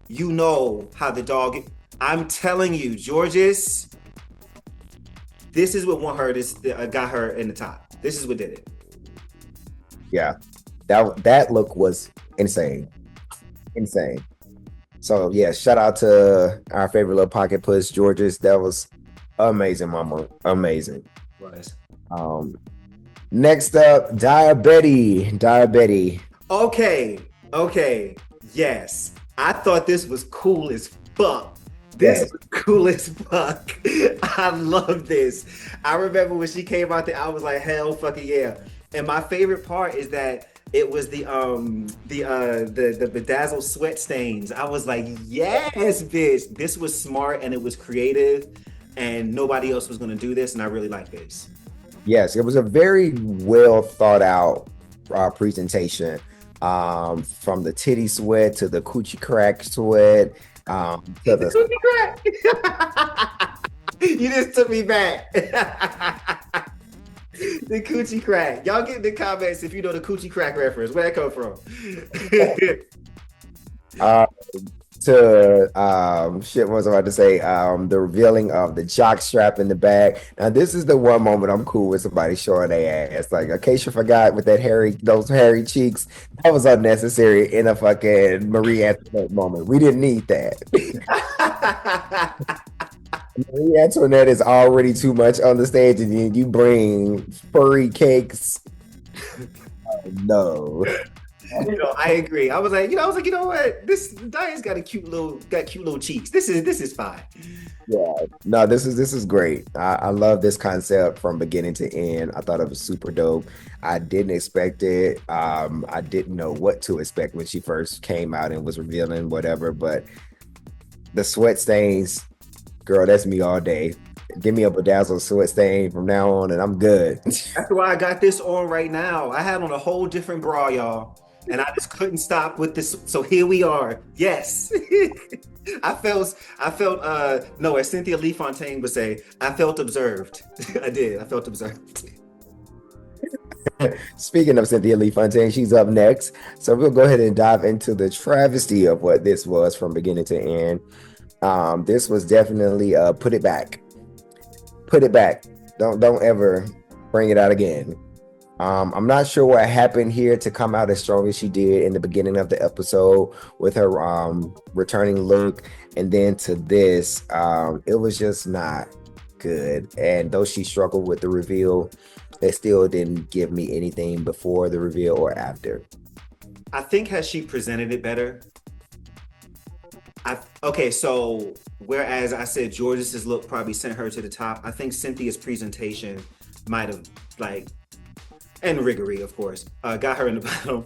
You know how the dog. I'm telling you, Georges. This is what won her. This got her in the top. This is what did it. Yeah, that look was insane. So yeah, shout out to our favorite little pocket puss, Georges. That was amazing, mama. Amazing. Was. Next up, Diabetes. Okay. Yes. I thought this was cool as fuck. This was cool as fuck. I love this. I remember when she came out there, I was like, hell fucking yeah. And my favorite part is that it was the bedazzled sweat stains. I was like, yes, bitch. This was smart and it was creative and nobody else was gonna do this, and I really like this. Yes, it was a very well thought out presentation. From the titty sweat to the coochie crack sweat, to the coochie crack. You just took me back. The coochie crack. Y'all get in the comments if you know the coochie crack reference. Where that come from? What was I about to say? The revealing of the jock strap in the back. Now, this is the one moment I'm cool with somebody showing their ass. Like, in case you forgot, with those hairy cheeks, that was unnecessary in a fucking Marie Antoinette moment. We didn't need that. Marie Antoinette is already too much on the stage, and then you bring furry cakes. Oh, no. I agree. I was like, you know what? This Diane's got cute little cheeks. This is fine. Yeah, no, this is great. I love this concept from beginning to end. I thought it was super dope. I didn't expect it. I didn't know what to expect when she first came out and was revealing whatever, but the sweat stains, girl, that's me all day. Give me a bedazzled sweat stain from now on, and I'm good. That's why I got this on right now. I had on a whole different bra, y'all, and I just couldn't stop with this. So here we are. Yes. I felt no, as Cynthia Lee Fontaine would say, I felt observed. I did. I felt observed. Speaking of Cynthia Lee Fontaine, she's up next. So we'll go ahead and dive into the travesty of what this was from beginning to end. This was definitely put it back. Put it back. Don't ever bring it out again. I'm not sure what happened here to come out as strong as she did in the beginning of the episode with her returning look, and then to this, it was just not good. And though she struggled with the reveal, it still didn't give me anything before the reveal or after. I think has she presented it better? Okay, so whereas I said George's look probably sent her to the top, I think Cynthia's presentation might have and riggery, of course, got her in the bottom.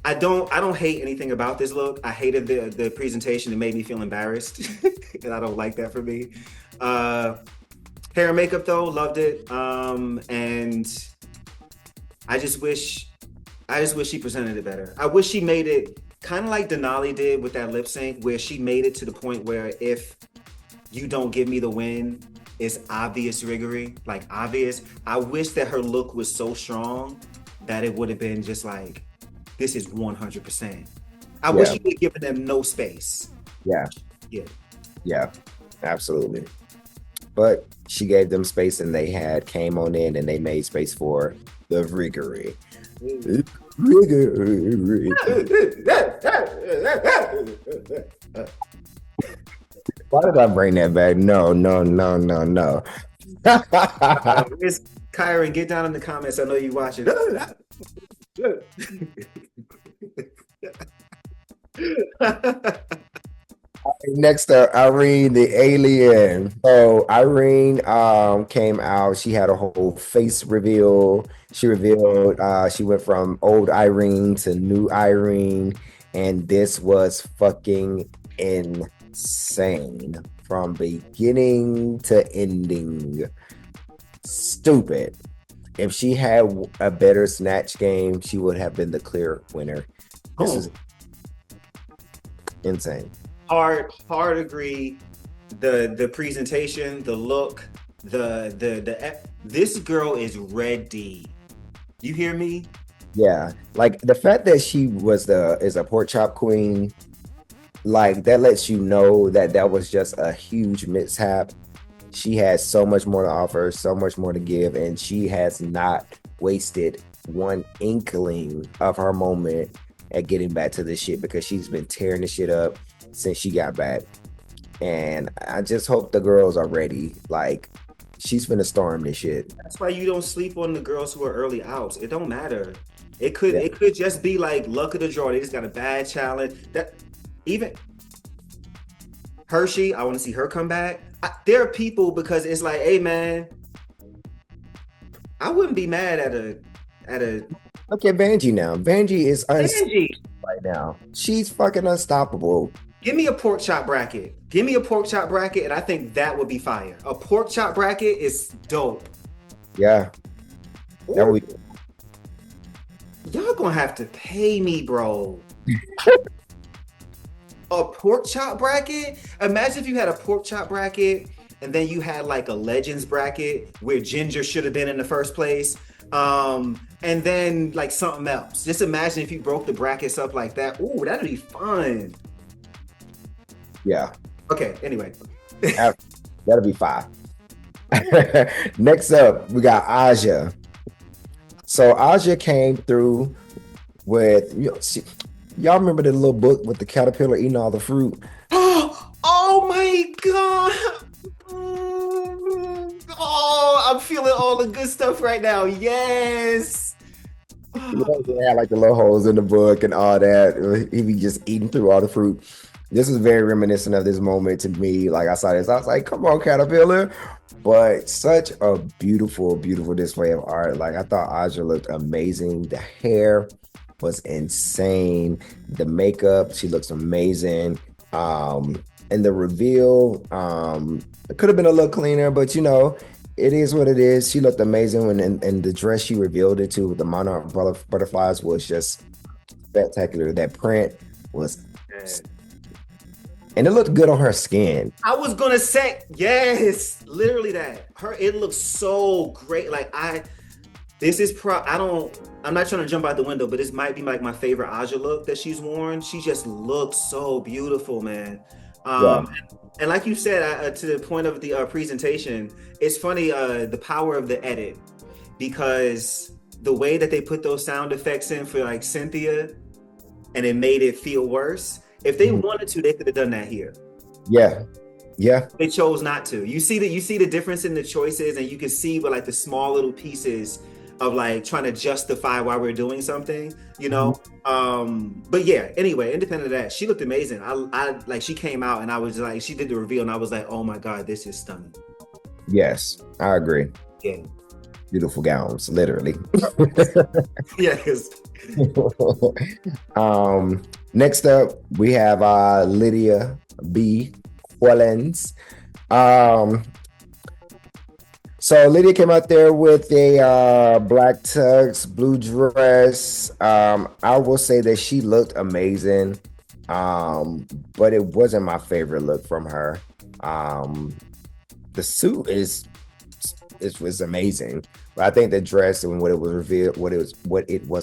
I don't hate anything about this look. I hated the presentation. It made me feel embarrassed, and I don't like that for me. Hair and makeup though, loved it. And I just wish she presented it better. I wish she made it kind of like Denali did with that lip sync, where she made it to the point where if you don't give me the win, it's obvious riggery, like obvious. I wish that her look was so strong that it would have been just like, this is 100%. I wish she would have given them no space. Yeah, absolutely. But she gave them space, and they came on in, and they made space for the riggery. Why did I bring that back? No. It's Kyron, get down in the comments. I know you watch it. Next up, Irene the alien. So Irene came out. She had a whole face reveal. She revealed she went from old Irene to new Irene, and this was fucking insane from beginning to ending. Stupid. If she had a better Snatch Game, she would have been the clear winner. This is insane. Hard agree. The presentation, the look, this girl is ready. You hear me? Yeah, like the fact that she is a pork chop queen, like that lets you know that was just a huge mishap. She has so much more to offer, so much more to give, and she has not wasted one inkling of her moment at getting back to this shit, because she's been tearing the shit up since she got back. And I just hope the girls are ready. Like, she's finna storm this shit. That's why you don't sleep on the girls who are early outs. It don't matter. It could just be like luck of the draw. They just got a bad challenge. That even Hershey, I want to see her come back. There are people, because it's like, hey man, I wouldn't be mad at a. Look at Vanjie now. Vanjie is Vanjie right now. She's fucking unstoppable. Give me a pork chop bracket. And I think that would be fire. A pork chop bracket is dope. Yeah. That would. Y'all gonna have to pay me, bro. A pork chop bracket? Imagine if you had a pork chop bracket and then you had like a Legends bracket where Ginger should have been in the first place. And then like something else. Just imagine if you broke the brackets up like that. Ooh, that'd be fun. Yeah. Okay, anyway. That'll be 5. Next up, we got Aja. So Aja came through with, y'all remember the little book with the caterpillar eating all the fruit? Oh my God. Oh, I'm feeling all the good stuff right now. Yes. You know, they had like the little holes in the book and all that. He be just eating through all the fruit. This is very reminiscent of this moment to me. Like I saw this, I was like, "Come on, Caterpillar!" But such a beautiful, beautiful display of art. Like I thought, Aja looked amazing. The hair was insane. The makeup, she looks amazing. And the reveal, it could have been a little cleaner, but you know, it is what it is. She looked amazing when and the dress she revealed it to with the monarch butterflies was just spectacular. That print was, and it looked good on her skin. I was gonna say yes, literally that. It looks so great. Like I'm not trying to jump out the window, but this might be like my favorite Aja look that she's worn. She just looks so beautiful, man. And like you said, to the point of the presentation, it's funny, the power of the edit, because the way that they put those sound effects in for like Cynthia, and it made it feel worse. If they wanted to, they could have done that here. Yeah. They chose not to. You see the difference in the choices, and you can see with like the small little pieces of like trying to justify why we're doing something, you know. But yeah, anyway, independent of that, she looked amazing. I like, she came out and I was like, she did the reveal and I was like, oh my God, this is stunning. Yes, I agree. Yeah. Beautiful gowns, literally. Yes. Next up, we have Lydia B. Quellens. So Lydia came out there with a black tux, blue dress. I will say that she looked amazing, but it wasn't my favorite look from her. The suit was amazing, but I think the dress and what it was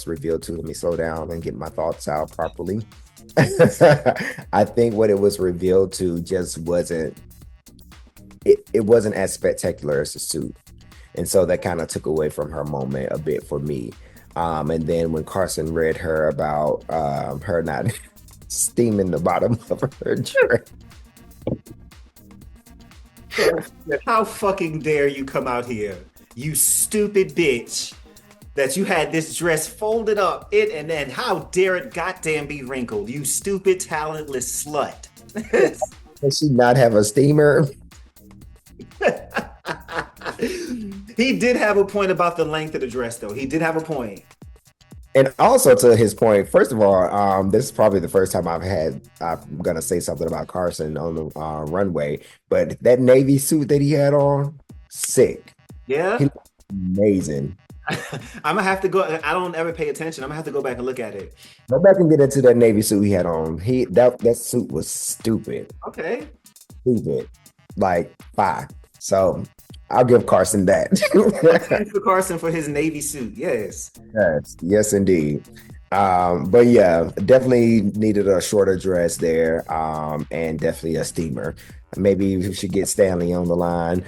revealed to. Let me slow down and get my thoughts out properly. I think what it was revealed to just wasn't. It wasn't as spectacular as the suit. And so that kind of took away from her moment a bit for me. And then when Carson read her about her not steaming the bottom of her dress. How fucking dare you come out here, you stupid bitch, that you had this dress folded up and then how dare it goddamn be wrinkled, you stupid talentless slut. Does she not have a steamer? He did have a point about the length of the dress, though. He did have a point. And also to his point, first of all, this is probably the first time I'm going to say something about Carson on the runway, but that Navy suit that he had on, sick. Yeah. He looked amazing. I'm gonna have to go. I don't ever pay attention. I'm gonna have to go back and look at it. Go back and get into that Navy suit he had on. That suit was stupid. Okay. Stupid. Like, fire. So I'll give Carson that. Thanks for Carson for his Navy suit. Yes. Yes, indeed. But yeah, definitely needed a shorter dress there, and definitely a steamer. Maybe we should get Stanley on the line.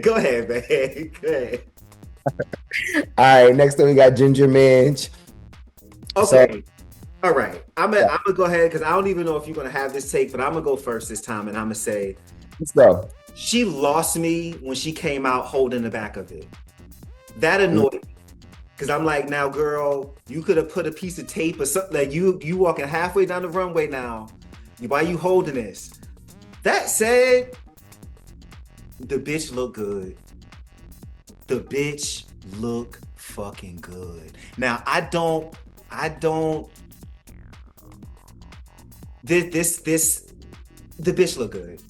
Go ahead, man. Go ahead. All right, next up we got Ginger Minge. Okay. All right. I'm gonna go ahead because I don't even know if you're gonna have this take, but I'm gonna go first this time, and I'm gonna say, let's go. She lost me when she came out holding the back of it. That annoyed me because I'm like, now, girl, you could have put a piece of tape or something. Like you walking halfway down the runway now. Why you holding this? That said, the bitch look good. The bitch look fucking good. Now, I don't. This. The bitch look good.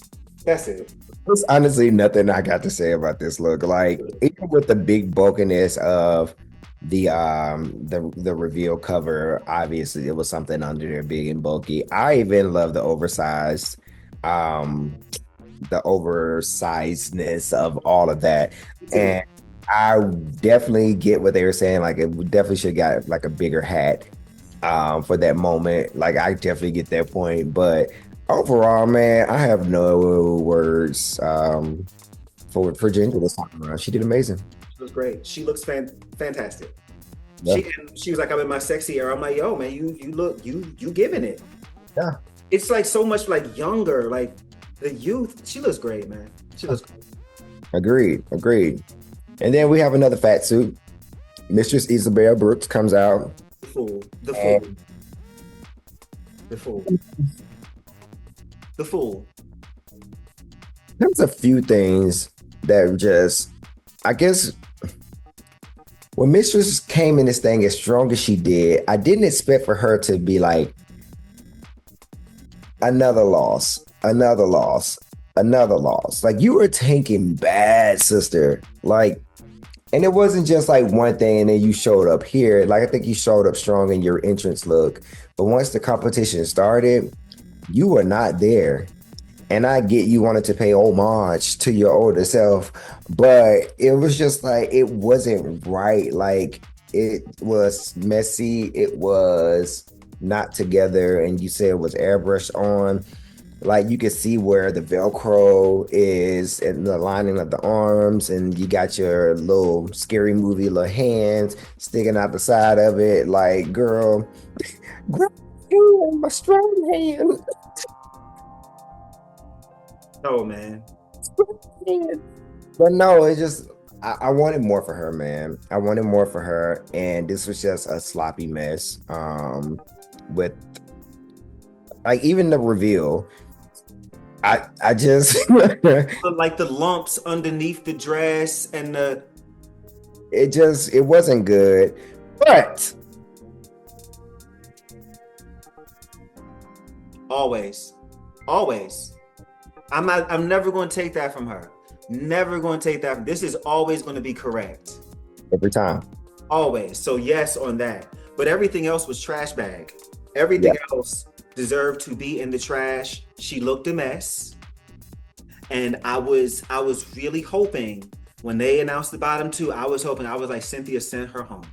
That's it. There's honestly nothing I got to say about this look. Like, even with the big bulkiness of the reveal cover, obviously it was something under there big and bulky. I even love the oversizedness of all of that. And I definitely get what they were saying. Like, it definitely should have got like a bigger hat for that moment. Like, I definitely get that point. But overall, man, I have no words for Ginger this time around. She did amazing. She looks great. She looks fantastic. Yeah. She was like, I'm in my sexy era. I'm like, yo, man, you giving it. Yeah. It's like so much like younger, like the youth. She looks great, man. She looks great. Agreed. And then we have another fat suit. Mistress Isabel Brooks comes out. The fool. The fool. And The fool. The fool. there's a few things that just, I guess, when Mistress came in this thing as strong as she did, I didn't expect for her to be like, another loss, another loss, another loss. Like, you were tanking bad, sister. Like, and it wasn't just like one thing and then you showed up here. Like, I think you showed up strong in your entrance look. But once the competition started, you were not there. And I get you wanted to pay homage to your older self, but it was just like, it wasn't right. Like, it was messy. It was not together. And you said it was airbrushed on. Like, you could see where the Velcro is and the lining of the arms, and you got your little scary movie little hands sticking out the side of it. Like, girl, grab you in my strong hand. Oh man. But no, it just, I wanted more for her, man. I wanted more for her, and this was just a sloppy mess. With like even the reveal, I just Like the lumps underneath the dress and the it wasn't good. But always. I'm never going to take that from her. Never going to take that. This is always going to be correct. every time. Always. So yes on that. But everything else was trash bag. Everything else deserved to be in the trash. She looked a mess. And I was really hoping when they announced the bottom two, I was like, Cynthia, send her home.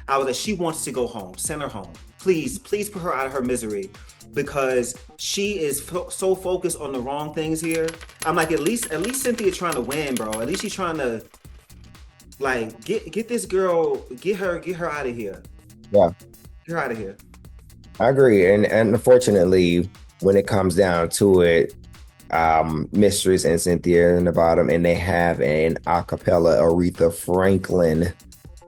I was like, she wants to go home. Send her home. Please put her out of her misery. Because she is so focused on the wrong things here. I'm like, at least Cynthia trying to win, bro. At least she's trying to like get this girl, get her out of here. Yeah, Get her out of here. I agree. And unfortunately, when it comes down to it, Mistress and Cynthia in the bottom, and they have an a cappella Aretha Franklin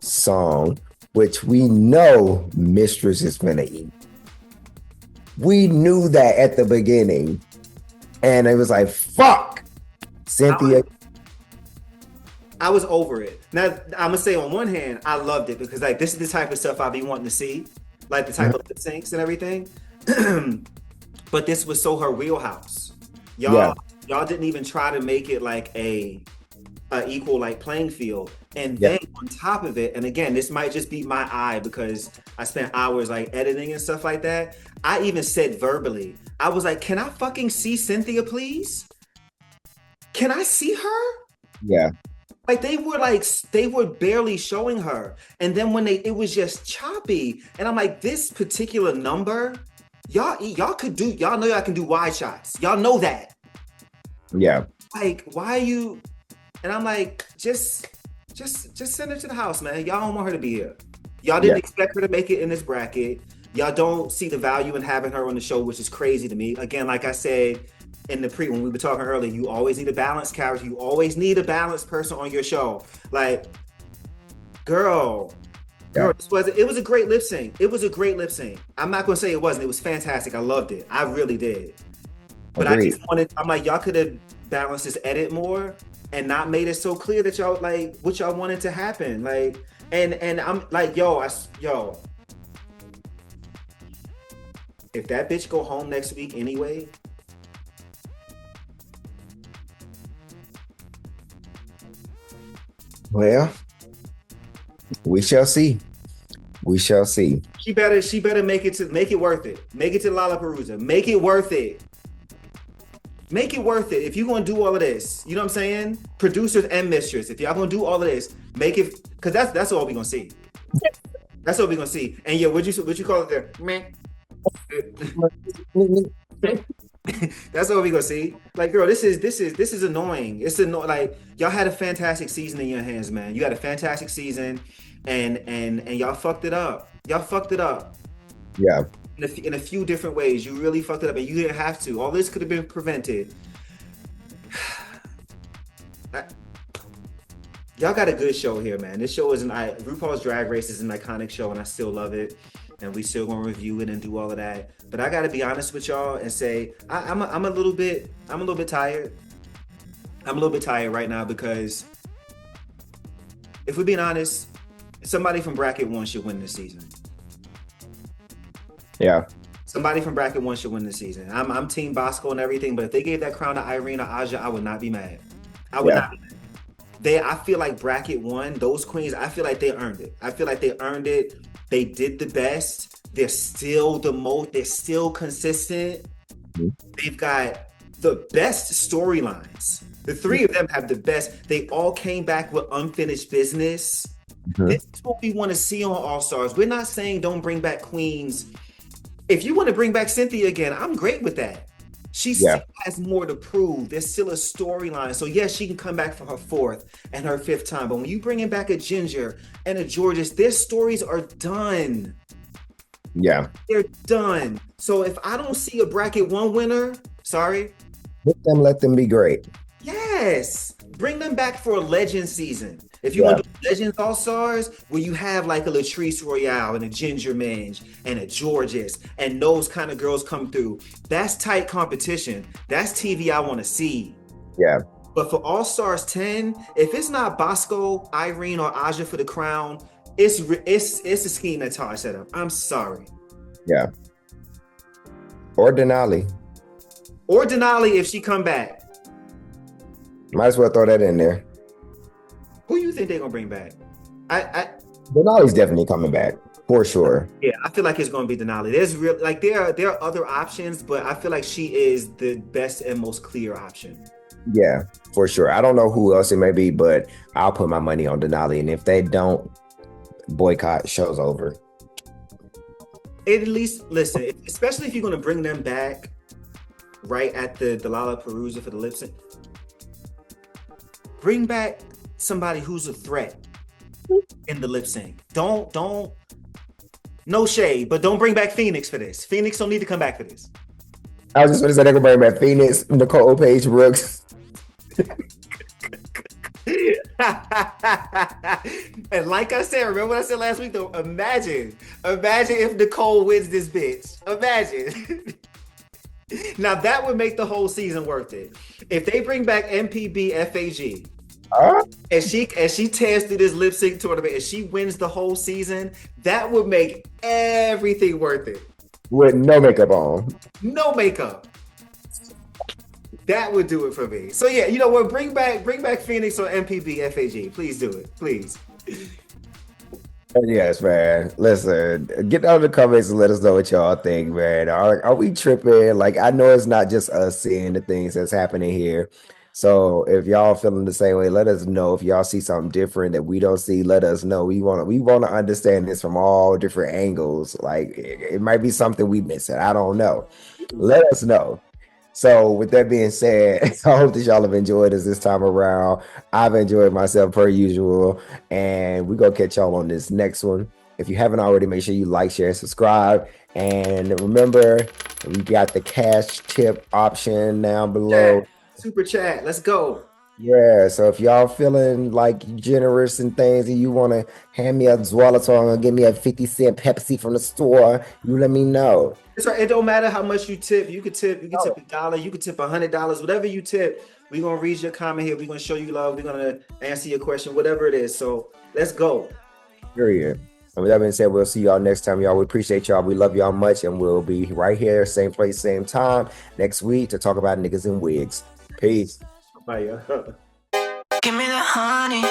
song, which we know Mistress is gonna eat. We knew that at the beginning. And it was like, fuck, Cynthia. I was over it. Now, I'm going to say on one hand, I loved it because like this is the type of stuff I be wanting to see. Like the type of lip syncs and everything. But this was so her wheelhouse. Y'all didn't even try to make it like a equal like playing field. And then on top of it, and again, this might just be my eye because I spent hours like editing and stuff like that. I even said verbally, I was like, can I fucking see Cynthia, please? Can I see her? Yeah. Like they were barely showing her. And then when it was just choppy. And I'm like, this particular number, y'all know y'all can do wide shots. Y'all know that. Yeah. Like, why are you? And I'm like, just send her to the house, man. Y'all don't want her to be here. Y'all didn't expect her to make it in this bracket. Y'all don't see the value in having her on the show, which is crazy to me. Again, like I said in the when we were talking earlier, you always need a balanced character. You always need a balanced person on your show. Like, girl, it was a great lip sync. It was a great lip sync. I'm not gonna say it wasn't. It was fantastic. I loved it. I really did. But Agreed. I'm like, y'all could have balanced this edit more and not made it so clear that y'all like what y'all wanted to happen. Like, and I'm like, yo, if that bitch go home next week anyway, well, we shall see. We shall see. she better make it worth it. Make it to Lollapalooza. Make it worth it. Make it worth it. If you're gonna do all of this, you know what I'm saying? Producers and Mistress, if y'all gonna do all of this, make it, because that's all we're gonna see. That's all we're gonna see. And yeah, what you call it there? Man. That's all we gonna see. Like, girl, this is annoying. It's annoying. Like, y'all had a fantastic season in your hands, man. You had a fantastic season, and y'all fucked it up. Y'all fucked it up. Yeah. In a few different ways. You really fucked it up, and you didn't have to. All this could have been prevented. y'all got a good show here, man. This show is RuPaul's Drag Race is an iconic show, and I still love it. And we still gonna review it and do all of that. But I gotta be honest with y'all and say I'm a little bit tired. I'm a little bit tired right now because if we're being honest, somebody from bracket 1 should win this season. Yeah. Somebody from bracket 1 should win this season. I'm Team Bosco and everything, but if they gave that crown to Irene or Aja, I would not be mad. I would not be mad. I feel like bracket 1, those queens, I feel like they earned it. I feel like they earned it. They did the best. They're still they're still consistent. They've got the best storylines. The 3 of them have the best. They all came back with unfinished business. This is what we want to see on All Stars. We're not saying don't bring back queens. If you want to bring back Cynthia again, I'm great with that. She still has more to prove. There's still a storyline. So yes, she can come back for her 4th and her 5th time. But when you bring in back a Ginger and a Georges, their stories are done. Yeah. They're done. So if I don't see a bracket 1 winner, sorry. Let them be great. Yes. Bring them back for a legend season. If you want to do Legends All Stars, where you have like a Latrice Royale and a Ginger Minge and a Georges and those kind of girls come through, that's tight competition. That's TV I want to see. Yeah. But for All Stars 10, if it's not Bosco, Irene, or Aja for the crown, it's a scheme that Taj set up. I'm sorry. Yeah. Or Denali. Or Denali if she come back. Might as well throw that in there. Who you think they're gonna bring back? Denali's definitely coming back for sure. Yeah, I feel like it's gonna be Denali. There are other options, but I feel like she is the best and most clear option. Yeah, for sure. I don't know who else it may be, but I'll put my money on Denali. And if they don't, boycott, show's over. At least listen, especially if you're gonna bring them back right at the Lollapalooza for the lip sync. Bring back somebody who's a threat in the lip sync. Don't no shade, but don't bring back Phoenix for this. Phoenix don't need to come back for this. I was just going to say they're going to bring back Phoenix, Nicole Paige Brooks. And like I said, remember what I said last week though? Imagine if Nicole wins this bitch. Imagine. Now that would make the whole season worth it. If they bring back MPB FAG, and she tears through this lip sync tournament and she wins the whole season, that would make everything worth it. With no makeup on. No makeup. That would do it for me. So yeah, you know what? Bring back Phoenix or MPB FAG. Please do it. Please. Yes, man. Listen, get down in the comments and let us know what y'all think, man. Are we tripping? Like, I know it's not just us seeing the things that's happening here. So if y'all feeling the same way, let us know. If y'all see something different that we don't see, let us know. We want to understand this from all different angles. Like, it might be something we missing. I don't know. Let us know. So with that being said, I hope that y'all have enjoyed us this time around. I've enjoyed myself per usual, and we're going to catch y'all on this next one. If you haven't already, make sure you like, share, and subscribe. And remember, we got the cash tip option down below. Super chat. Let's go. Yeah, so if y'all feeling like generous and things and you want to hand me a Zwalaton or give me a 50-cent Pepsi from the store, you let me know. That's right. It don't matter how much you tip. You could tip $1, you could tip $100, whatever you tip. We're going to read your comment here. We're going to show you love. We're going to answer your question, whatever it is. So let's go. Period. And with that being said, we'll see y'all next time, y'all. We appreciate y'all. We love y'all much, and we'll be right here, same place, same time next week to talk about niggas in wigs. Peace. Bye. Give me the honey.